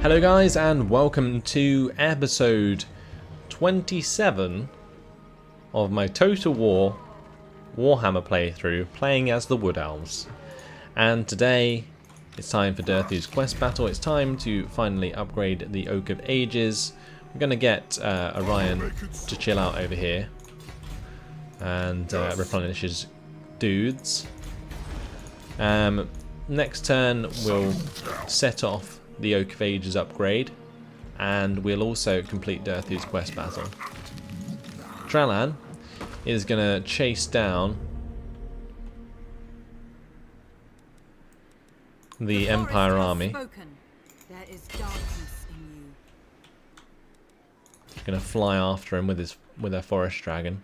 Hello guys and welcome to episode 27 of my Total War Warhammer playthrough, playing as the Wood Elves. And today it's time for Dirthu's quest battle. It's time to finally upgrade the Oak of Ages. We're going to get Orion to chill out over here and replenish his dudes. Next turn we'll set off the Oak of Ages upgrade, and we'll also complete Dirthu's quest battle. Tralan is going to chase down the Empire army. He's going to fly after him with a forest dragon.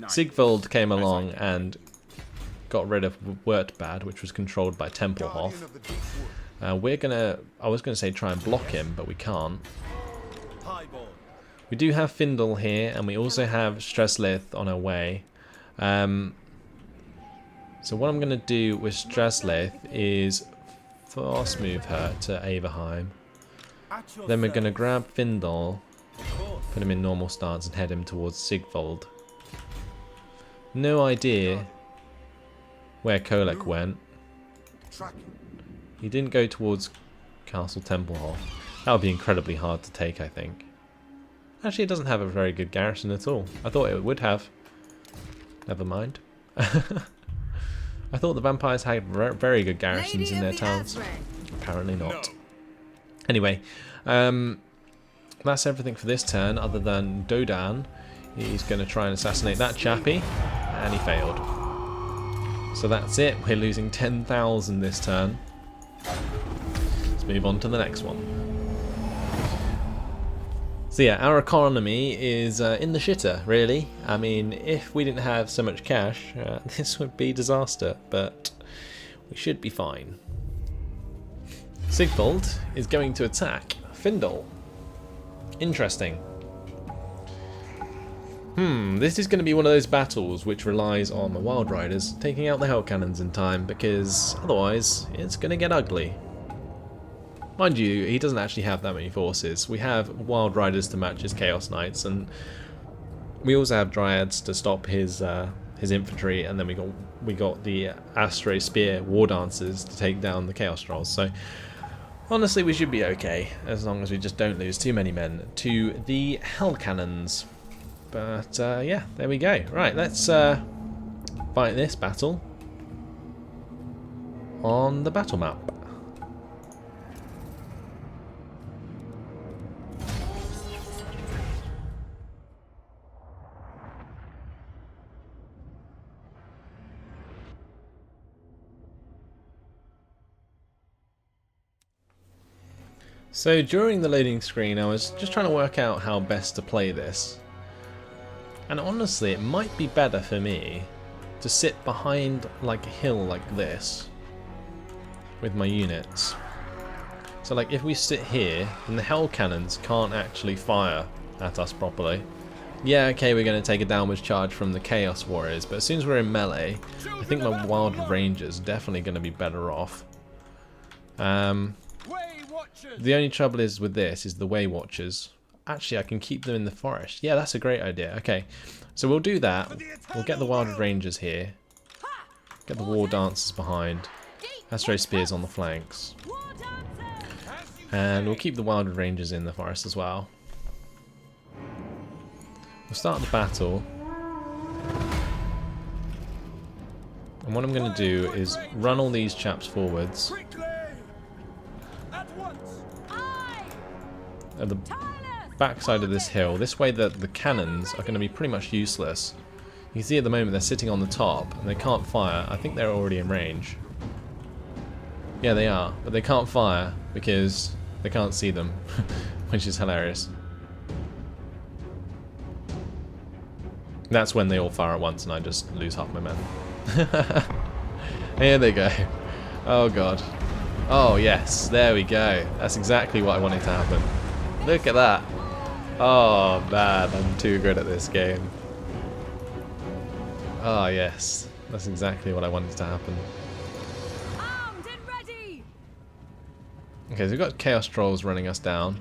Sigvald came along and got rid of Wurtbad, which was controlled by Tempelhof. I was gonna say try and block him, but we can't. We do have Findle here, and we also have Streslith on our way. So what I'm gonna do with Streslith is fast move her to Averheim. Then we're gonna grab Findle, put him in normal stance, and head him towards Sigvald. No idea where Kolek went. He didn't go towards Castle Tempelhof. That would be incredibly hard to take, I think. Actually, it doesn't have a very good garrison at all. I thought it would have. Never mind. I thought the vampires had very good garrisons in their towns. Apparently not. Anyway, that's everything for this turn, other than Dodan. He's going to try and assassinate that chappie, and he failed. So that's it. We're losing 10,000 this turn. Let's move on to the next one. So yeah, our economy is in the shitter, really. I mean, if we didn't have so much cash, this would be disaster, but we should be fine. Sigvald is going to attack Findle. Interesting. This is going to be one of those battles which relies on the Wild Riders taking out the Hell Cannons in time, because otherwise it's going to get ugly. Mind you, he doesn't actually have that many forces. We have Wild Riders to match his Chaos Knights, and we also have Dryads to stop his infantry, and then we got the Astray Spear War Dancers to take down the Chaos Trolls. So honestly, we should be okay as long as we just don't lose too many men to the Hell Cannons. But yeah, there we go. Right, let's fight this battle on the battle map. So during the loading screen, I was just trying to work out how best to play this. And honestly, it might be better for me to sit behind like a hill like this with my units. So like if we sit here, then the Hell Cannons can't actually fire at us properly. Yeah, okay, we're going to take a downwards charge from the Chaos Warriors, but as soon as we're in melee, I think the Wild Rangers are definitely going to be better off. The only trouble is with this is the Way Watchers. Actually, I can keep them in the forest. Yeah, that's a great idea. Okay, so we'll do that. We'll get the Wild Rangers here. Get the War Dancers behind. Astray Spears on the flanks. And we'll keep the Wild Rangers in the forest as well. We'll start the battle. And what I'm going to do is run all these chaps forwards. At the backside of this hill. This way the cannons are going to be pretty much useless. You can see at the moment they're sitting on the top and they can't fire. I think they're already in range. Yeah, they are, but they can't fire because they can't see them, which is hilarious. That's when they all fire at once and I just lose half my men. Here they go. Oh god. Oh yes, there we go. That's exactly what I wanted to happen. Look at that. Oh man, I'm too good at this game. Ah yes, that's exactly what I wanted to happen. Armed and ready. Okay, so we've got Chaos Trolls running us down.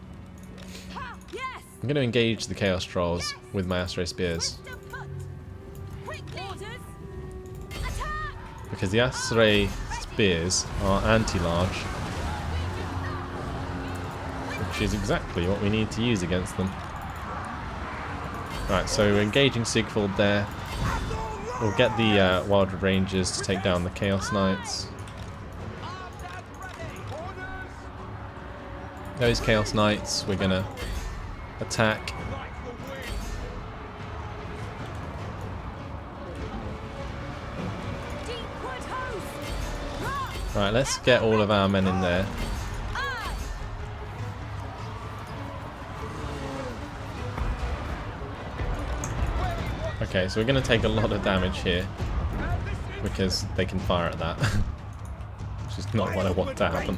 I'm going to engage the Chaos Trolls with my Astro Spears. Because the Astro Spears are anti-large. Which is exactly what we need to use against them. Right, so we're engaging Sigfold there. We'll get the Wildwood Rangers to take down the Chaos Knights. Those Chaos Knights we're going to attack. Right, let's get all of our men in there. Okay, so we're going to take a lot of damage here because they can fire at that, which is not what I want to happen.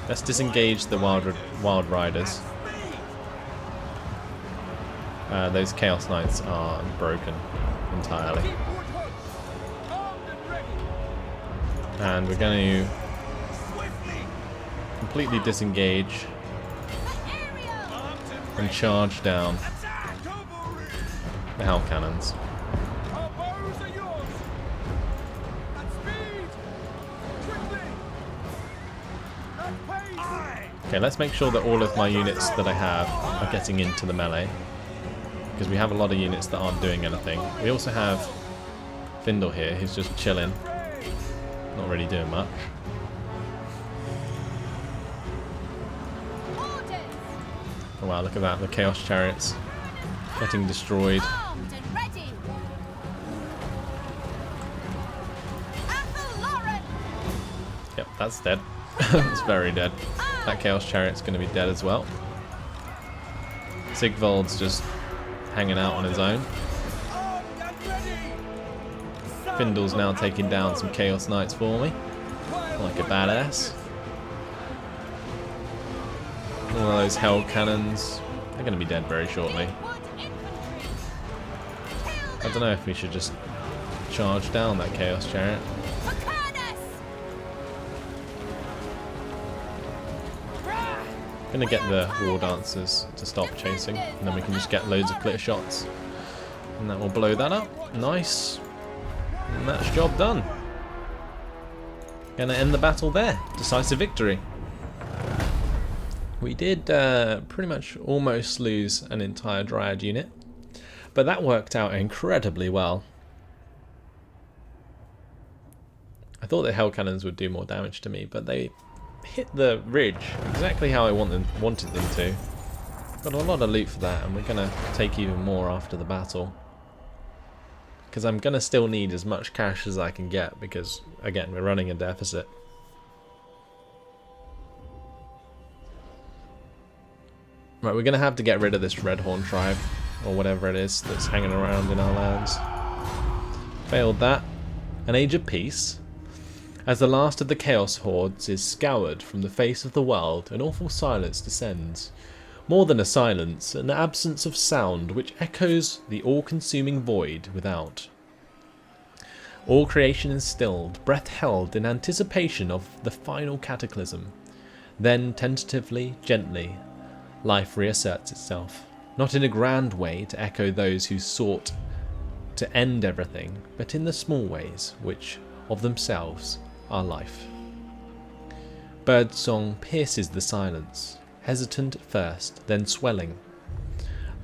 Let's disengage the Wild Riders. Those Chaos Knights are broken entirely. And we're going to completely disengage and charge down the Hell Cannons. Okay, let's make sure that all of my units that I have are getting into the melee, because we have a lot of units that aren't doing anything. We also have Findle here, who's just chilling, not really doing much. Oh wow, look at that, the Chaos Chariots getting destroyed. Yep, that's dead. It's very dead. That Chaos Chariot's going to be dead as well. Sigvald's just hanging out on his own. Findle's now taking down some Chaos Knights for me, like a badass. All of those Hell Cannons, they're going to be dead very shortly. I don't know if we should just charge down that Chaos Chariot. I'm going to get the War Dancers to stop chasing, and then we can just get loads of clear shots. And that will blow that up. Nice. And that's job done. Gonna end the battle there. Decisive victory. We did pretty much almost lose an entire Dryad unit, but that worked out incredibly well. I thought the Hell Cannons would do more damage to me, but they hit the ridge exactly how I wanted them to. Got a lot of loot for that, and we're gonna take even more after the battle, because I'm gonna still need as much cash as I can get, because again we're running a deficit. Right, we're gonna have to get rid of this Redhorn tribe, or whatever it is that's hanging around in our lands. Failed that. An Age of Peace. As the last of the Chaos Hordes is scoured from the face of the world, an awful silence descends. More than a silence, an absence of sound which echoes the all-consuming void without. All creation is stilled, breath held in anticipation of the final cataclysm. Then, tentatively, gently, life reasserts itself, not in a grand way to echo those who sought to end everything, but in the small ways which, of themselves, are life. Birdsong pierces the silence, hesitant at first, then swelling.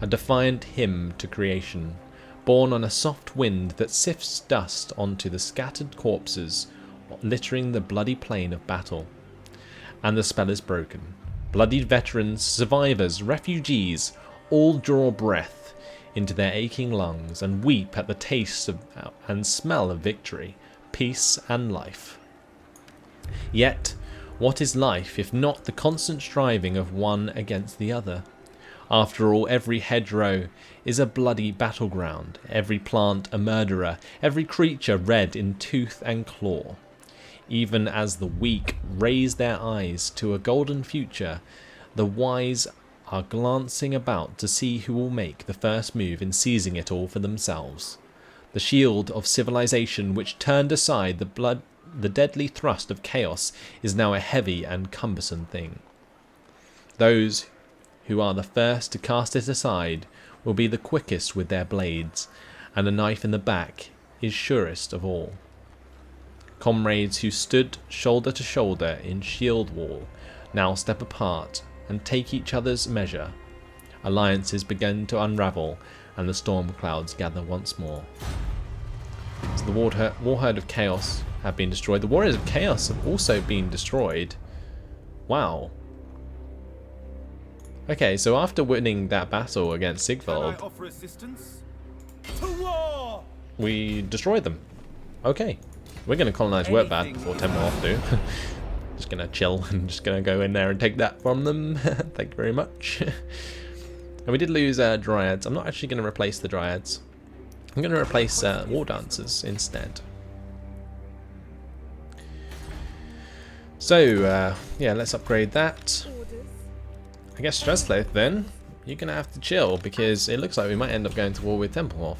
A defiant hymn to creation, born on a soft wind that sifts dust onto the scattered corpses littering the bloody plain of battle. And the spell is broken. Bloodied veterans, survivors, refugees, all draw breath into their aching lungs and weep at the taste of, and smell of victory, peace and life. Yet, what is life if not the constant striving of one against the other? After all, every hedgerow is a bloody battleground, every plant a murderer, every creature red in tooth and claw. Even as the weak raise their eyes to a golden future, the wise are glancing about to see who will make the first move in seizing it all for themselves. The shield of civilization which turned aside the the deadly thrust of chaos is now a heavy and cumbersome thing. Those who are the first to cast it aside will be the quickest with their blades, and a knife in the back is surest of all. Comrades who stood shoulder to shoulder in shield wall now step apart and take each other's measure. Alliances begin to unravel, and the storm clouds gather once more. So the Warherd of Chaos have been destroyed. The Warriors of Chaos have also been destroyed. Wow. Okay, so after winning that battle against Sigvald, we destroyed them. Okay. We're going to colonize Wertbad before Tempelhof do. Just going to chill and just going to go in there and take that from them. Thank you very much. And we did lose Dryads. I'm not actually going to replace the Dryads. I'm going to replace War Dancers instead. So, yeah, let's upgrade that. I guess Stressleth then, you're going to have to chill because it looks like we might end up going to war with Tempelhof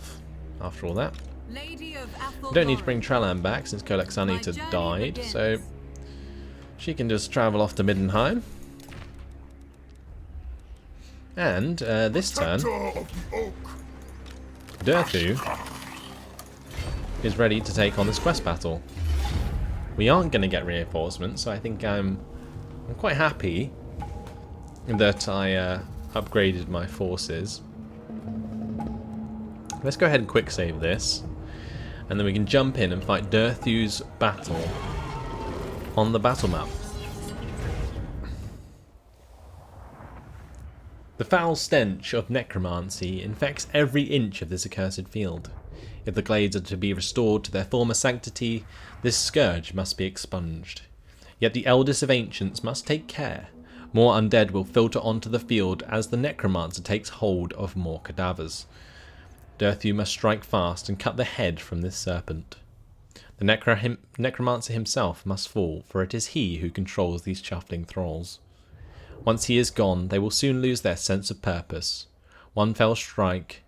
after all that. We don't need to bring Trellan back since Kolaksanita died, so she can just travel off to Middenheim. And this turn, Durthu is ready to take on this quest battle. We aren't going to get reinforcements, so I think I'm quite happy that I upgraded my forces. Let's go ahead and quick save this, and then we can jump in and fight Durthu's battle on the battle map. The foul stench of necromancy infects every inch of this accursed field. If the glades are to be restored to their former sanctity, this scourge must be expunged. Yet the eldest of ancients must take care. More undead will filter onto the field as the necromancer takes hold of more cadavers. Durthu must strike fast and cut the head from this serpent. The necromancer himself must fall, for it is he who controls these shuffling thralls. Once he is gone, they will soon lose their sense of purpose. One fell strike,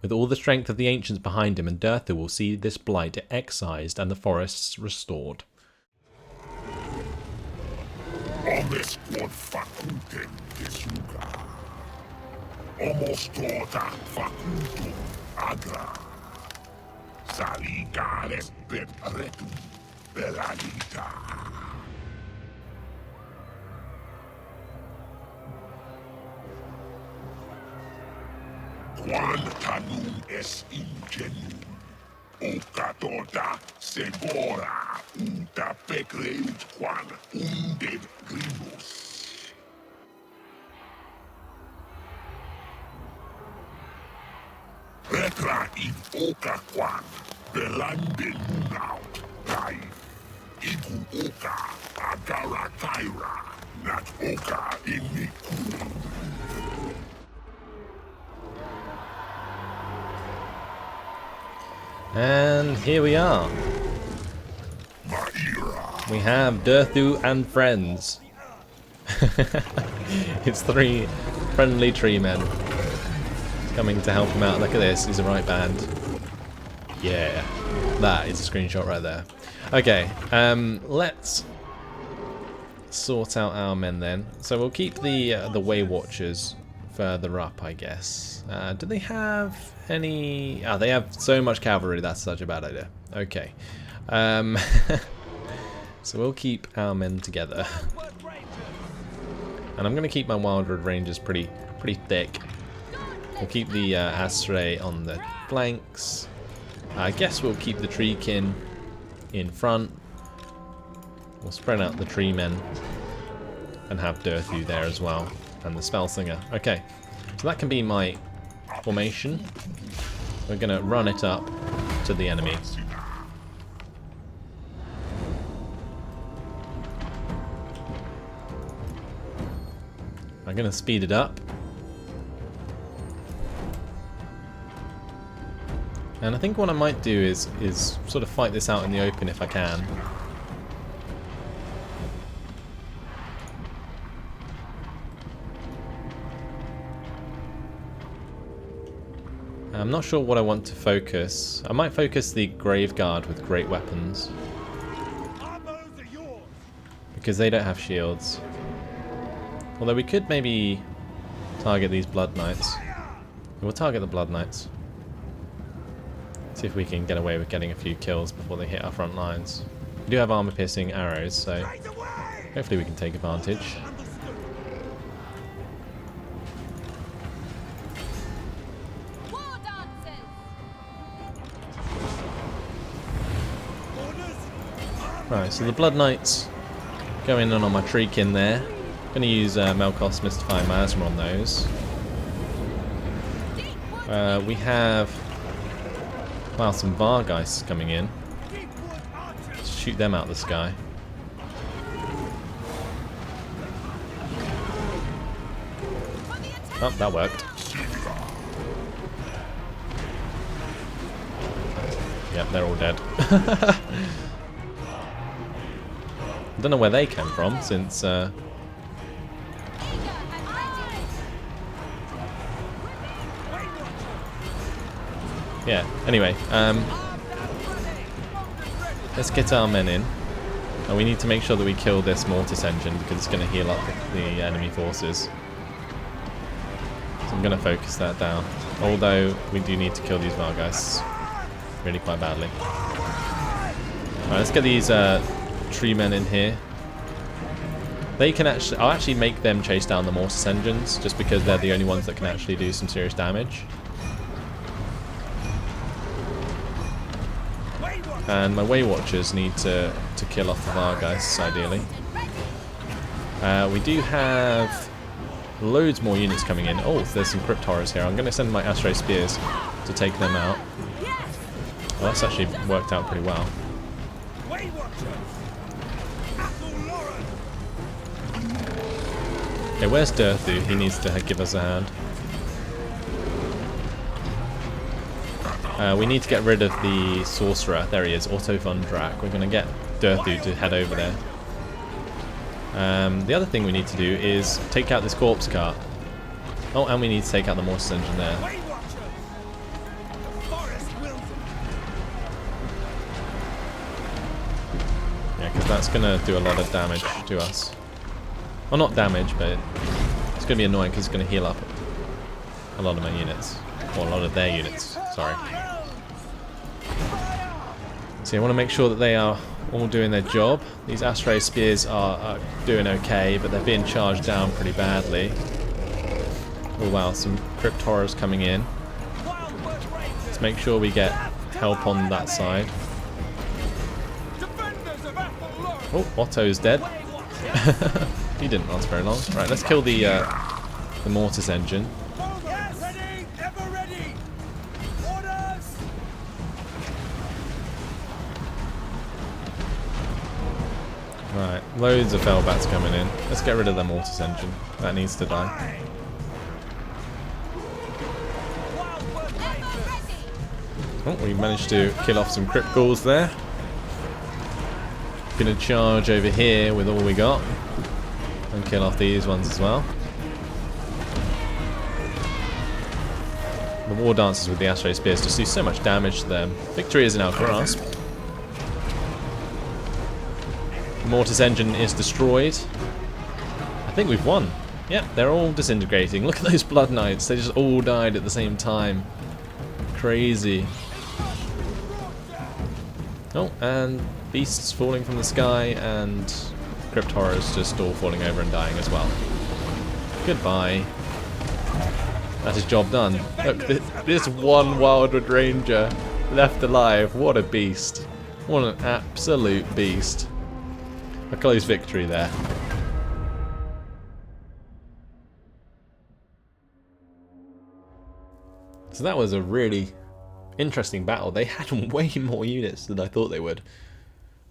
with all the strength of the ancients behind him, and Durthu will see this blight excised and the forests restored. Quan tanum es ingenum, ocatoda segora, unta pecreut quan undet grimus. Retra in oca quan, belande nunaut, kai, igu oca, agara kaira, nat oca iniku. And here we are. We have Durthu and friends. It's 3 friendly tree men coming to help him out. Look at this, he's a right band. Yeah, that is a screenshot right there. Okay, let's sort out our men then. So we'll keep the Way Watchers further up, I guess. Do they have any... Oh, they have so much cavalry, that's such a bad idea. Okay. So we'll keep our men together. And I'm going to keep my Wildwood Rangers pretty thick. We'll keep the Astray on the flanks. I guess we'll keep the Treekin in front. We'll spread out the tree men and have Durthu there as well. And the Spellslinger. Okay, so that can be my formation. We're going to run it up to the enemy. I'm going to speed it up. And I think what I might do is sort of fight this out in the open if I can. I'm not sure what I want to focus. I might focus the Grave Guard with great weapons. because they don't have shields. Although we could maybe target these Blood Knights. We'll target the Blood Knights. See if we can get away with getting a few kills before they hit our front lines. We do have armor-piercing arrows, so hopefully we can take advantage. Right, so the Blood Knights going in on my Treekin there. Going to use Melkos Mystifying Miasma on those. We have some Vargeists coming in. Let's shoot them out of the sky. Oh, that worked. Yep, they're all dead. I don't know where they came from, since yeah, anyway, let's get our men in. And we need to make sure that we kill this Mortis engine, because it's going to heal up the enemy forces. So I'm going to focus that down. Although, we do need to kill these Vargeists really quite badly. Alright, let's get these tree men in here. They can actually, I'll actually make them chase down the Mortis engines, just because they're the only ones that can actually do some serious damage. And my Way Watchers need to kill off the Vargeists, ideally. We do have loads more units coming in. Oh, there's some Crypt Horrors here. I'm going to send my Astray Spears to take them out. Well, that's actually worked out pretty well. Okay, where's Durthu? He needs to give us a hand. We need to get rid of the Sorcerer. There he is, Autofundrak. We're going to get Durthu to head over there. The other thing we need to do is take out this Corpse Cart. Oh, and we need to take out the Mortis engine there. Yeah, because that's going to do a lot of damage to us. Well, not damage, but it's going to be annoying because it's going to heal up a lot of my units. Or a lot of their units, sorry. So I want to make sure that they are all doing their job. These Astray Spears are doing okay, but they're being charged down pretty badly. Oh wow, some Crypt Horrors coming in. Let's make sure we get help on that side. Oh, Otto's dead. He didn't last very long. Right, let's kill the Mortis engine. Right, loads of Felbats coming in. Let's get rid of the Mortis engine. That needs to die. Oh, we managed to kill off some Crypt Ghouls there. Gonna charge over here with all we got. And kill off these ones as well. The War Dancers with the Astray Spears just do so much damage to them. Victory is in our grasp. The Mortis engine is destroyed. I think we've won. Yep, they're all disintegrating. Look at those Blood Knights. They just all died at the same time. Crazy. Oh, and beasts falling from the sky, and Crypt Horrors just all falling over and dying as well. Goodbye. That is job done. Look, this one Wildwood Ranger left alive. What a beast. What an absolute beast. A close victory there. So that was a really interesting battle. They had way more units than I thought they would.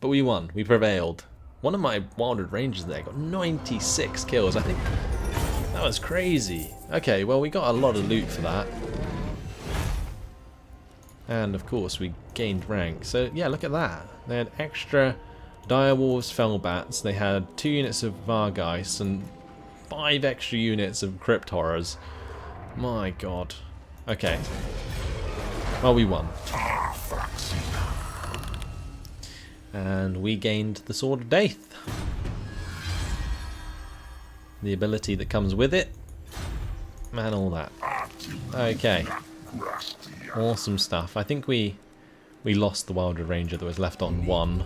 But we won. We prevailed. One of my Wildwood Rangers there got 96 kills. I think that was crazy. Okay, well we got a lot of loot for that. And of course we gained rank. So yeah, look at that. They had extra Direwolves Felbats. They had 2 units of Vargeists and 5 extra units of Crypt Horrors. My god. Okay. Well, we won. And we gained the Sword of Death. the ability that comes with it, and all that. Okay, awesome stuff. I think we lost the Wildwood Ranger that was left on 1.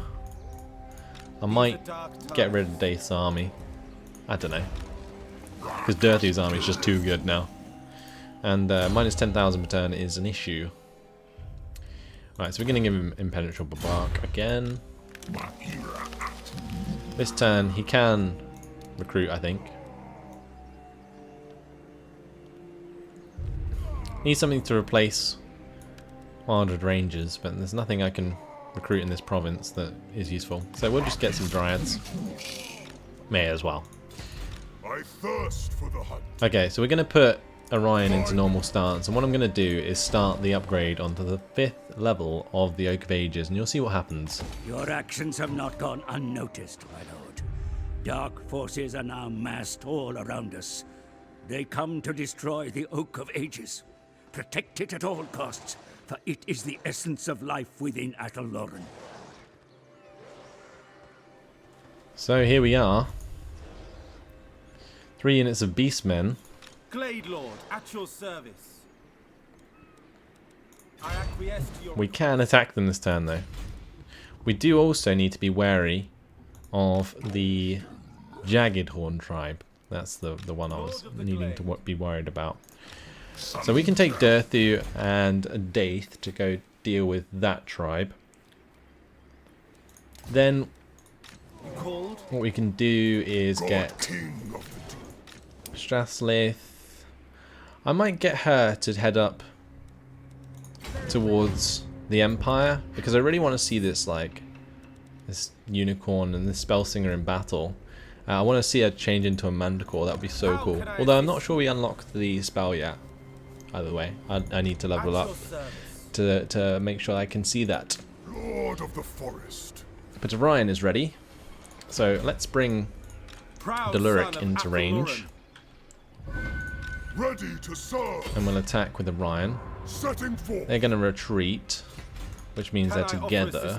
I might get rid of Daith's army. I don't know, because Dirthu's army is just too good now, and minus 10,000 per turn is an issue. Right, so we're going to give him Impenetrable Bark again. This turn he can recruit, I think. Need something to replace Wildwood Rangers, but there's nothing I can recruit in this province that is useful. So we'll just get some Dryads. May as well. I thirst for the hunt. Okay, so we're going to put Orion into normal stance, and what I'm going to do is start the upgrade onto the 5th level of the Oak of Ages, and you'll see what happens. Your actions have not gone unnoticed, my lord. Dark forces are now massed all around us. They come to destroy the Oak of Ages. Protect it at all costs, for it is the essence of life within Ataloran. So here we are. 3 units of Beastmen. Glade Lord, at your service. I acquiesce to your... We can attack them this turn though. We do also need to be wary of the Jagged Horn tribe. That's the one I was needing to be worried about. So we can take Dirthu and Daith to go deal with that tribe. Then what we can do is get Strathslith. I might get her to head up towards the Empire, because I really want to see this, like, this unicorn and this Spellsinger in battle. I want to see her change into a Manticore. That would be so cool. Although I'm not sure we unlocked the spell yet. Either way, I need to level up to make sure I can see that. Lord of the forest. But Orion is ready, so let's bring Deluric into range. Ready to serve. And we'll attack with Orion. Setting forth. They're going to retreat, which means they're together.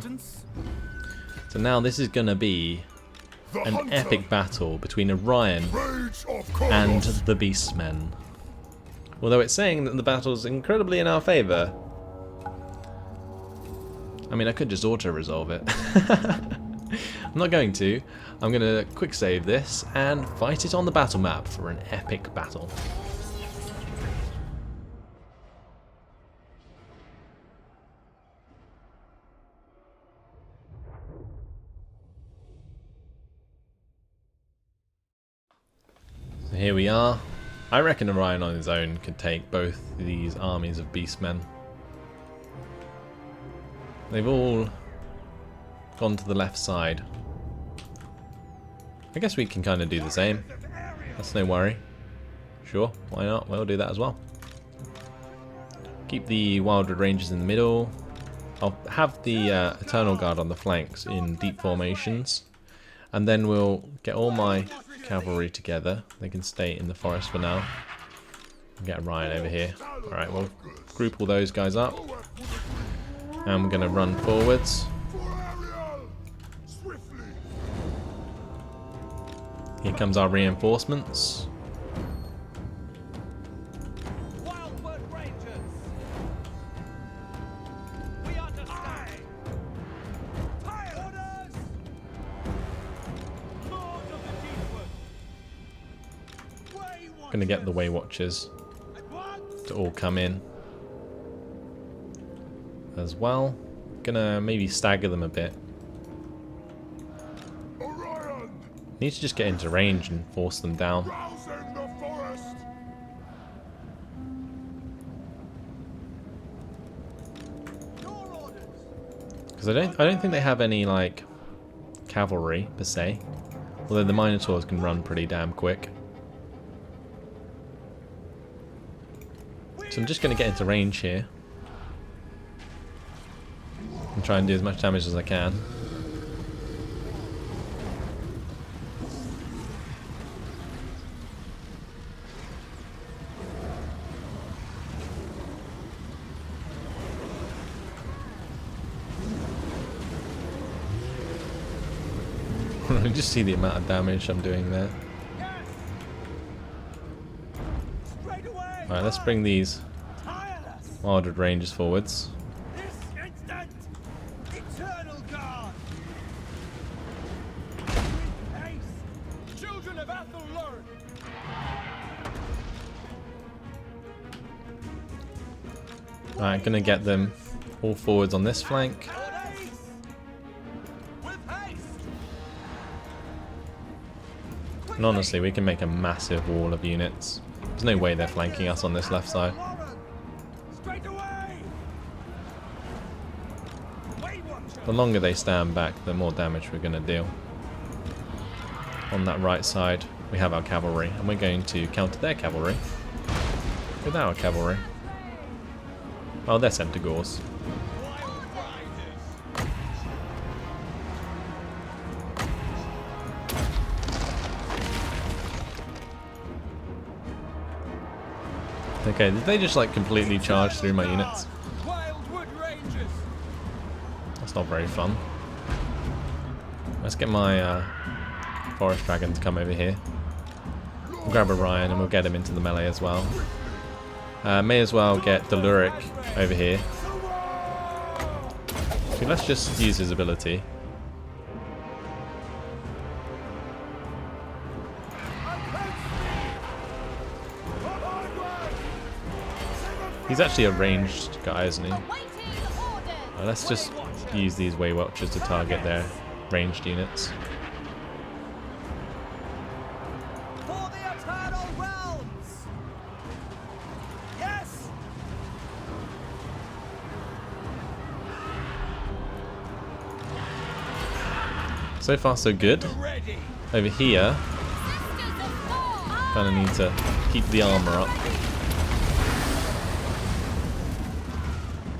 So now this is going to be an epic battle between Orion and the Beastmen. Although it's saying that the battle's incredibly in our favour. I mean, I could just auto-resolve it. I'm not going to. I'm going to quick save this and fight it on the battle map for an epic battle. So here we are. I reckon Orion on his own could take both these armies of Beastmen. They've all gone to the left side. I guess we can kind of do the same. That's no worry. Sure, why not? We'll do that as well. Keep the Wildwood Rangers in the middle. I'll have the Eternal Guard on the flanks in deep formations. And then we'll get all my cavalry together. They can stay in the forest for now. Get Orion over here. Alright, we'll group all those guys up. And we're going to run forwards. Here comes our reinforcements. Wildwood Rangers! We understand! Orders! Lord of the Deepwood! Going to get the Way Watchers to all come in as well. Gonna maybe stagger them a bit. Need to just get into range and force them down. Because I don't think they have any like cavalry per se. Although the Minotaurs can run pretty damn quick. So I'm just gonna get into range here. And try and do as much damage as I can. Just see the amount of damage I'm doing there. Alright, let's bring these Wildwood Rangers forwards. This instant! Eternal guard! With haste! Children of Athelloren! Alright, gonna get them all forwards on this flank. With haste! And honestly, we can make a massive wall of units. There's no way they're flanking us on this left side. Straight away! Way watcher! The longer they stand back, the more damage we're gonna deal. On that right side, we have our cavalry, and we're going to counter their cavalry with our cavalry. Oh, they're Centaurs. Okay, did they just like completely charge through my units? Wildwood Rangers! That's not very fun. Let's get my Forest Dragon to come over here. We'll grab Orion and we'll get him into the melee as well. May as well get Deluric over here. So let's just use his ability. He's actually a ranged guy, isn't he? Let's just use these Way Watchers to target their ranged units. For the eternal realms! Yes! So far so good. Ready! Over here, kind of need to keep the armor up.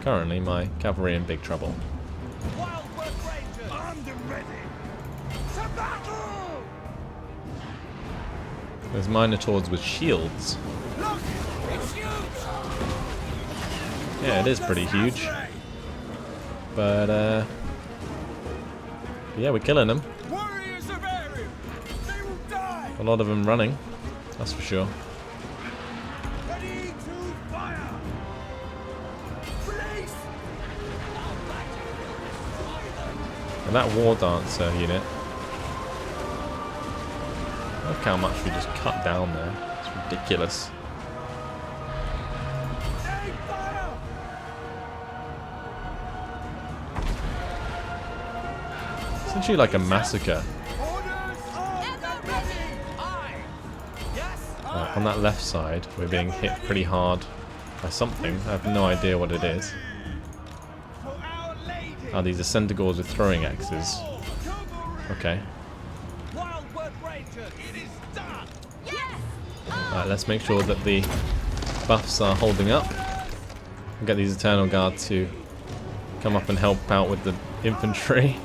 Currently, my cavalry in big trouble. Wildwood Rangers! Armed and ready! To battle! There's Minotaurs with shields. Look! It's huge! Yeah, it is pretty huge. But, yeah, we're killing them. Warriors of Ariel! They will die! A lot of them running, that's for sure. Ready to fire! Release! And that War Dancer unit. Look how much we just cut down there. It's ridiculous. Take fire! Essentially like a massacre. Orders are ready! Aye! Yes! On that left side, we're being hit pretty hard by something. I have no idea what it is. For our lady! Oh, these are Centaurs with throwing axes. Okay. Wildwood Rangers! It is done! Alright, let's make sure that the buffs are holding up. We'll get these Eternal Guard to come up and help out with the infantry.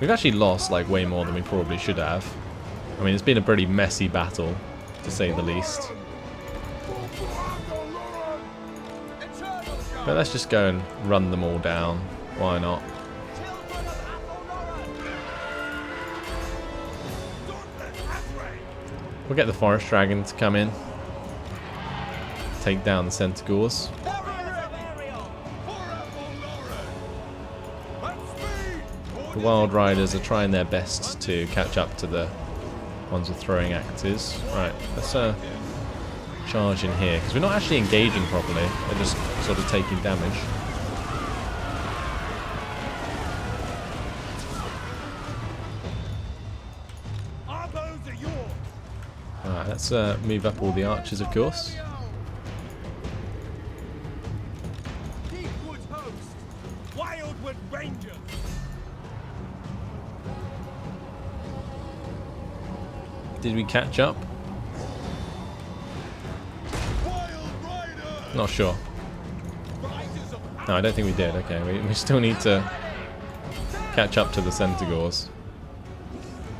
We've actually lost like way more than we probably should have. I mean, it's been a pretty messy battle, to say the least. But let's just go and run them all down. Why not? Children of Athelloren! We'll get the Forest Dragon to come in. Take down the Centaurs. Warriors of Ariel! The Wild Riders are trying their best to catch up to the ones with throwing axes. Right, let's charge in here, because we're not actually engaging properly. They're just sort of taking damage. Our bows are yours! Alright, let's move up all the archers, of course. Deepwood host! Wildwood Rangers! Did we catch up? Not sure. No, I don't think we did. Okay, we still need to catch up to the Centaurs.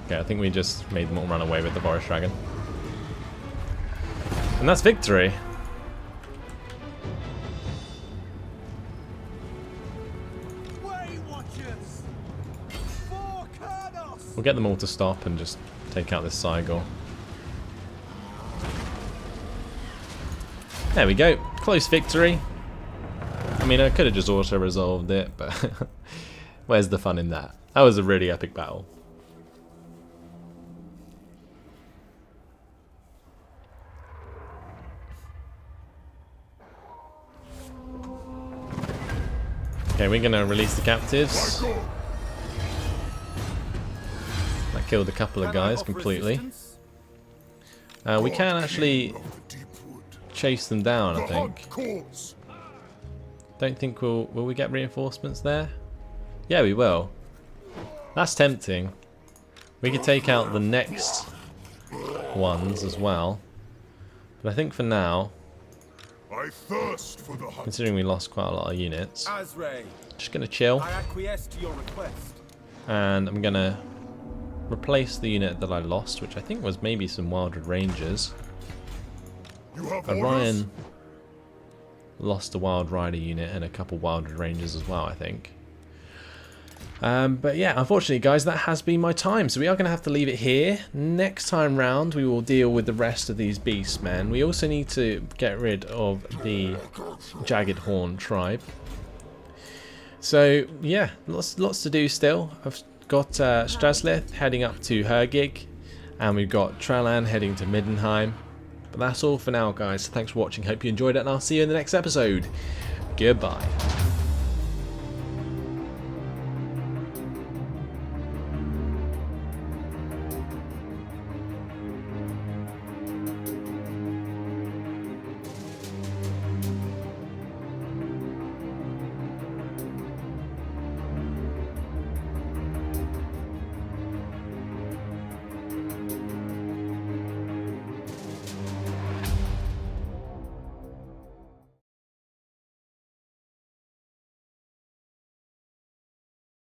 Okay, I think we just made them all run away with the Forest Dragon. And that's victory! Way Watchers! For Kurnos! We'll get them all to stop and just take out this Cygor. There we go. Close victory. I mean, I could have just auto-resolved it, but where's the fun in that? That was a really epic battle. Okay, we're going to release the captives. That killed a couple of guys completely. We can actually chase them down, I think. Don't think will we get reinforcements there? Yeah, we will. That's tempting. We could take out the next ones as well. But I think for now, I thirst for the hunt. considering we lost quite a lot of units, Azray, just going to chill. I acquiesce to your request. And I'm going to replace the unit that I lost, which I think was maybe some Wildwood Rangers. You have orders? Orion lost a Wild Rider unit and a couple Wildwood Rangers as well, I think. But yeah, unfortunately guys, that has been my time, so we are going to have to leave it here. Next time round we will deal with the rest of these beasts, man. We also need to get rid of the Jagged Horn tribe. So yeah, lots to do still. I've got Straslith heading up to Hergig, and we've got Tralan heading to Middenheim. But that's all for now, guys. So thanks for watching. Hope you enjoyed it, and I'll see you in the next episode. Goodbye.